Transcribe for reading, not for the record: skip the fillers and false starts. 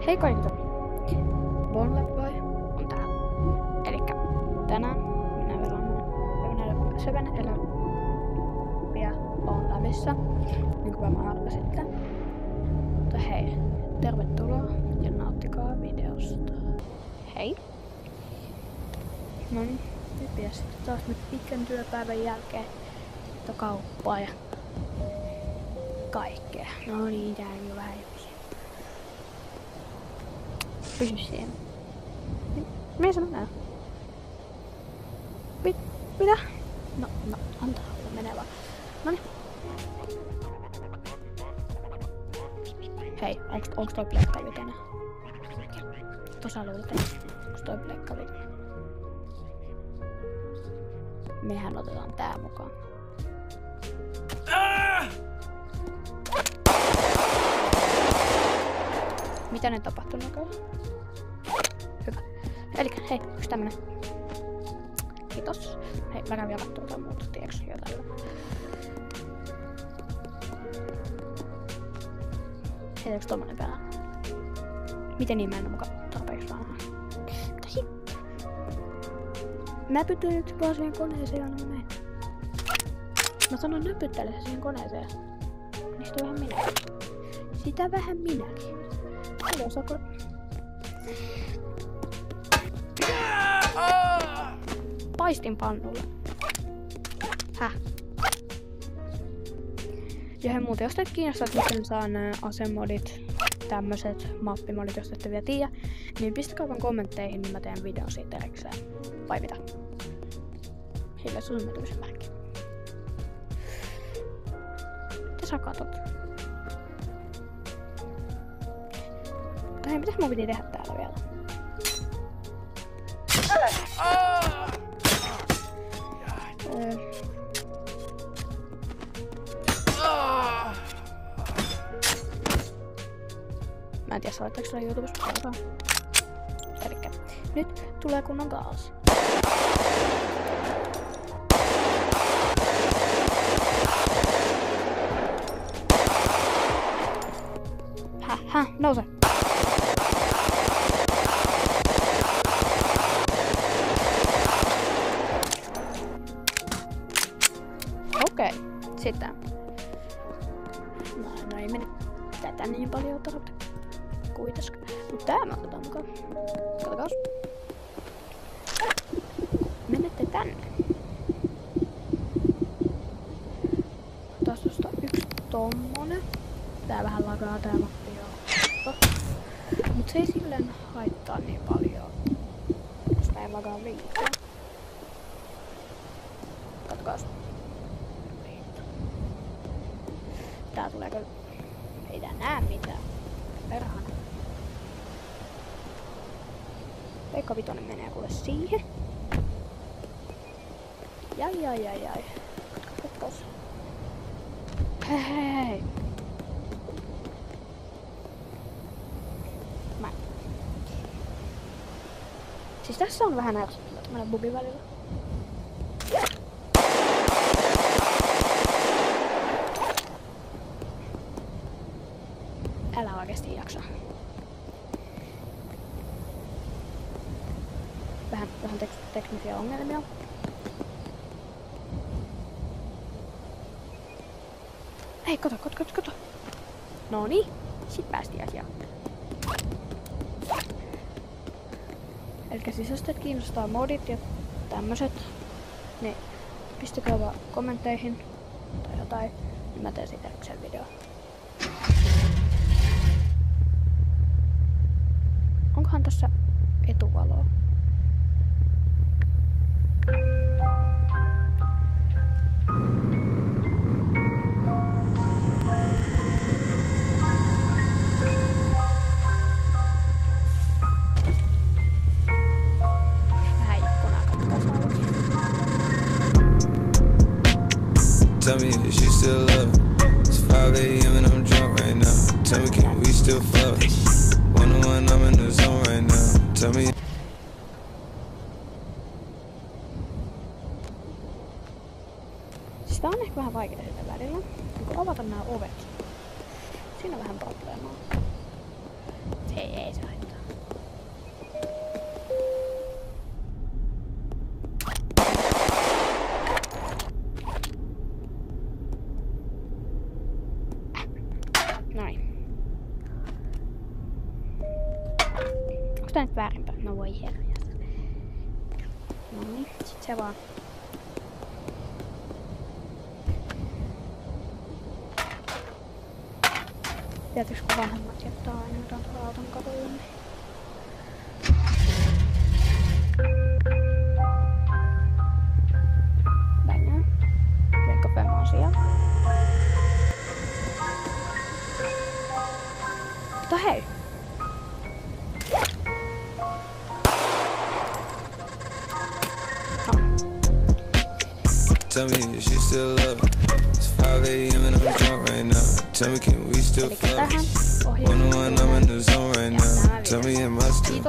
Hei kaikille! Bonlapboy on täällä. Elikkä tänään minä pelaamaan 7-Eleven on lävissä, niin kuin mä arvasitte. Mutta hei, tervetuloa ja nauttikaa videosta. Hei! No niin, nyt pitäisi sitten taas nyt pitkän työpäivän jälkeen kauppaa ja kaikkea. No niin, tää on jo vähän pysy siinä. Mies on näin. Mitä? No, antaa olla menee vaan. Noniin. Hei, onks toi plekkavitene? Tuossa luulta. Onks toi plekkavitene? Mehän otetaan tää mukaan. Mitä ne tapahtuu näköjään? Hyvä. Elikkä hei, yks tämmönen. Kiitos. Hei, mä käyn vielä kattoo jotain muuta, tiiäks jotain. Hei, yks tommonen päällä? Miten niin mä en oo mukaan tarpeeksi vanhaa? Mitä hitto? Näpyttelen nyt vaan siihen koneeseen aina näin. Mä sanoin näpyttele se siihen koneeseen. Niistä vähän minäkin. Sitä vähän minäkin. Hei, osaako... Paistin pannulla. Häh? Ja he muuten, jos teitä kiinnostaa, että miten saan asemodit, tämmöset mappimodit, jos ette vielä tiedä, niin pistäkää vaan kommentteihin, niin mä teen videon siitä erikseen. Vai mitä? Hiljaisuus on mytymisen merkki. Mitä sä katot? Hei, mitäs mun piti tehdä täällä vielä? Mä en tiedä, saattaako sulla YouTubessa palkaa. Elikkä nyt tulee kunnon kaos. Häh, nouse! Okei, sitä. No ei mene tätä niin paljon tarvitse kuitenkaan. Mut tää mä otetaan mukaan. Katsokaas. Menette tänne. Taas tosta yksi tommonen. Tää vähän lagaa tää mappi joo. Mut se ei silleen haittaa niin paljon. Koska ei lagaa liikaa. Katsokaas. Tää tulee kyllä... Ei tää näe mitään. Perhana. Veikka vitonen menee kuule siihen. Jai. Katkaus. Hei. Siis tässä on vähän ärsyttävää tämmönen bugi välillä. Älä oikeesti jaksa. Vähän teknisiä ongelmia. Hei, kato. Noniin, sit päästiin asiaan. Elikkä siis jos teitä kiinnostaa modit ja tämmöset, niin pistäkää vaan kommentteihin tai jotain, niin mä teen siitä yksän video. Onkohan tässä etuvaloa? Vähän ikkunaa katsotaan auki. Tell me if she still love. It's 5 AM and I'm drunk right now. Tell me can we still fuck? 1-on-1, I'm in the zone right now. Tell me. Ei se haittaa. Noin. Onks tää nyt väärinpäin? No voi herra. Noniin, sit se vaan. Tietysti kun vanhemmat jättää aina jotain tuolla auton kadulle, niin... Mennään. Veikko Pemo on siellä. Mutta hei! Tell me if she still love it. It's 5 a.m. and I'm drunk right now. Tell me can we still fuck? 101, I'm in the zone right now. Tell me am I still